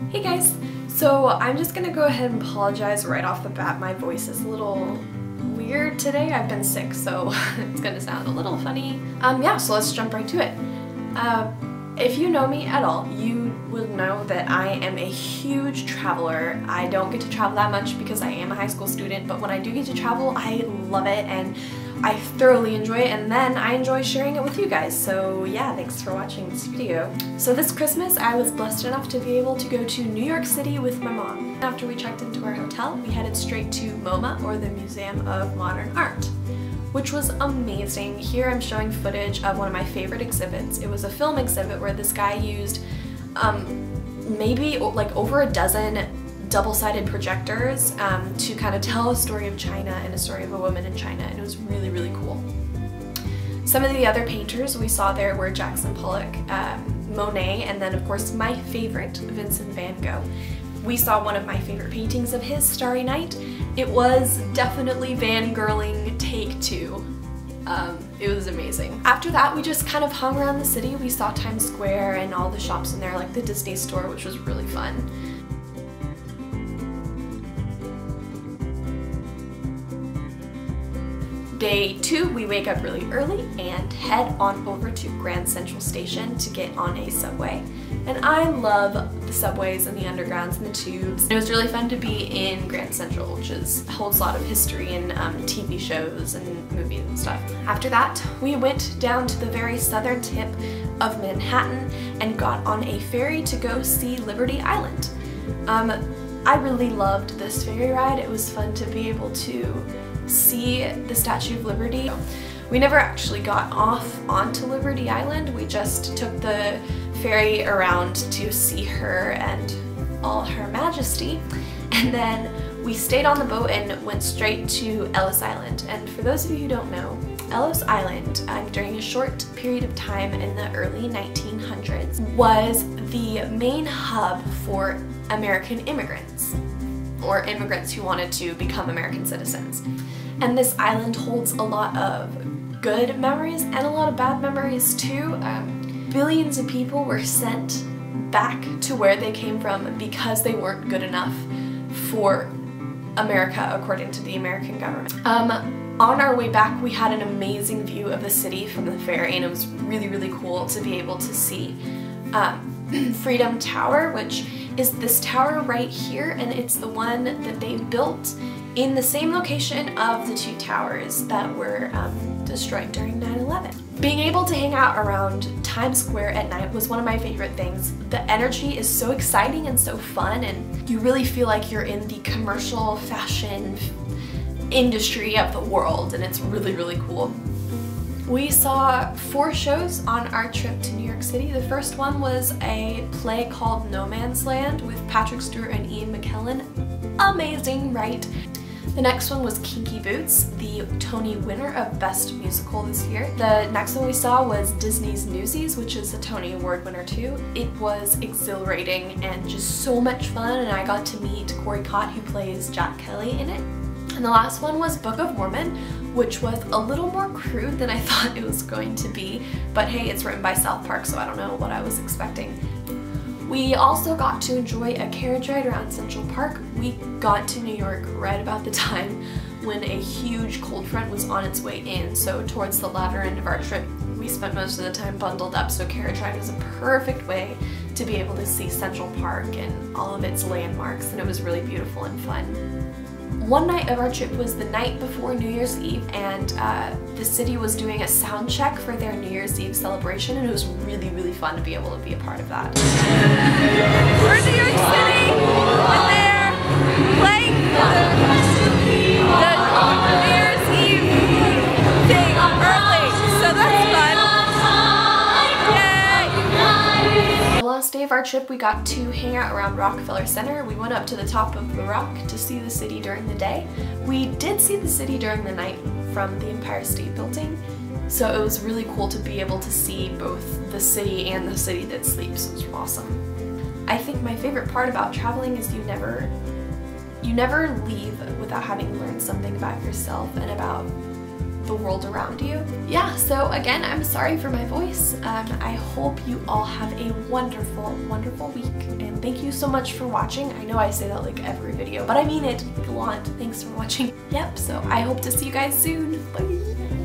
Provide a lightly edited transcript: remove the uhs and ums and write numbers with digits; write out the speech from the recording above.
Hey guys! So I'm just gonna go ahead and apologize right off the bat. My voice is a little weird today. I've been sick, so it's gonna sound a little funny. Yeah, so let's jump right to it. If you know me at all, you will know that I am a huge traveler. I don't get to travel that much because I am a high school student, but when I do get to travel, I love it and I thoroughly enjoy it, and then I enjoy sharing it with you guys. So yeah, thanks for watching this video. So this Christmas, I was blessed enough to be able to go to New York City with my mom. After we checked into our hotel, we headed straight to MoMA, or the Museum of Modern Art, which was amazing. Here I'm showing footage of one of my favorite exhibits. It was a film exhibit where this guy used maybe like over a dozen double-sided projectors to kind of tell a story of China and a story of a woman in China, and it was really, really cool. Some of the other painters we saw there were Jackson Pollock, Monet, and then of course my favorite, Vincent van Gogh. We saw one of my favorite paintings of his, Starry Night. It was definitely fangirling take two. It was amazing. After that, we just kind of hung around the city. We saw Times Square and all the shops in there, like the Disney store, which was really fun. Day 2, we wake up really early and head on over to Grand Central Station to get on a subway. And I love the subways and the undergrounds and the tubes. It was really fun to be in Grand Central, which holds a lot of history and TV shows and movies and stuff. After that, we went down to the very southern tip of Manhattan and got on a ferry to go see Liberty Island. I really loved this ferry ride. It was fun to be able to see the Statue of Liberty. We never actually got off onto Liberty Island. We just took the ferry around to see her and all her majesty, and then we stayed on the boat and went straight to Ellis Island. And for those of you who don't know, Ellis Island, during a short period of time in the early 1900s, was the main hub for American immigrants, or immigrants who wanted to become American citizens. And this island holds a lot of good memories and a lot of bad memories too. Billions of people were sent back to where they came from because they weren't good enough for America, according to the American government. On our way back, we had an amazing view of the city from the ferry, and it was really, really cool to be able to see Freedom Tower, which is this tower right here, and it's the one that they built in the same location of the two towers that were destroyed during 9/11. Being able to hang out around Times Square at night was one of my favorite things. The energy is so exciting and so fun, and you really feel like you're in the commercial fashion industry of the world, and it's really, really cool. We saw 4 shows on our trip to New York City. The first one was a play called No Man's Land with Patrick Stewart and Ian McKellen. Amazing, right? The next one was Kinky Boots, the Tony winner of Best Musical this year. The next one we saw was Disney's Newsies, which is a Tony Award winner too. It was exhilarating and just so much fun, and I got to meet Corey Cott, who plays Jack Kelly in it. And the last one was Book of Mormon, which was a little more crude than I thought it was going to be, but hey, it's written by South Park, so I don't know what I was expecting. We also got to enjoy a carriage ride around Central Park. We got to New York right about the time when a huge cold front was on its way in, so towards the latter end of our trip, we spent most of the time bundled up, so carriage ride was a perfect way to be able to see Central Park and all of its landmarks, and it was really beautiful and fun. One night of our trip was the night before New Year's Eve, and the city was doing a sound check for their New Year's Eve celebration, and it was really, really fun to be able to be a part of that. We're in New York City, and they're playing the New Year's Eve thing early, so that's fun. Yay! The last day of our trip, we got to hang out around Rockefeller Center. We went up to the top of the rock to see the city during the day. We did see the city during the night from the Empire State Building, so it was really cool to be able to see both the city and the city that sleeps. It was awesome. I think my favorite part about traveling is you never leave without having learned something about yourself and about the world around you. Yeah, so again, I'm sorry for my voice. I hope you all have a wonderful, wonderful week, and thank you so much for watching. I know I say that like every video, but I mean it a lot. Thanks for watching. Yep, so I hope to see you guys soon. Bye!